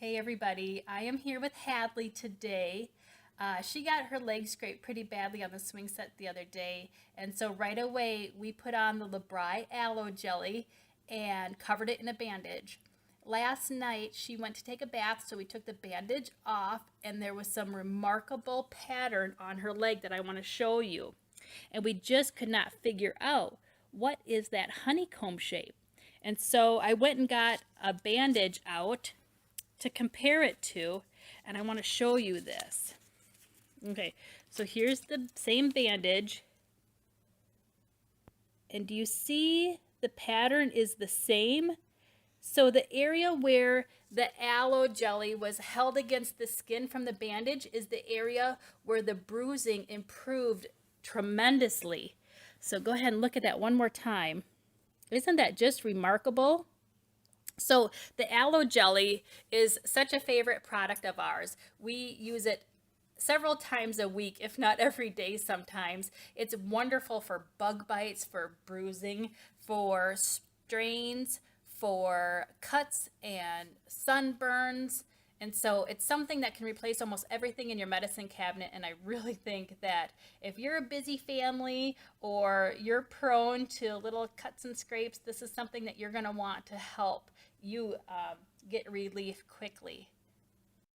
Hey everybody, I am here with Hadley today. She got her leg scraped pretty badly on the swing set the other day, and so right away we put on the L'BRI Aloe Jelly and covered it in a bandage. Last night she went to take a bath, so we took the bandage off, and there was some remarkable pattern on her leg that I want to show you. And we just could not figure out what is that honeycomb shape. And so I went and got a bandage out to compare it to, and I want to show you this. Okay, so here's the same bandage, and do you see the pattern is the same? So the area where the aloe jelly was held against the skin from the bandage is the area where the bruising improved tremendously. So go ahead and look at that one more time. Isn't that just remarkable? So the aloe jelly is such a favorite product of ours. We use it several times a week, if not every day sometimes. It's wonderful for bug bites, for bruising, for strains, for cuts and sunburns. And so it's something that can replace almost everything in your medicine cabinet. And I really think that if you're a busy family or you're prone to little cuts and scrapes, this is something that you're going to want to help you get relief quickly.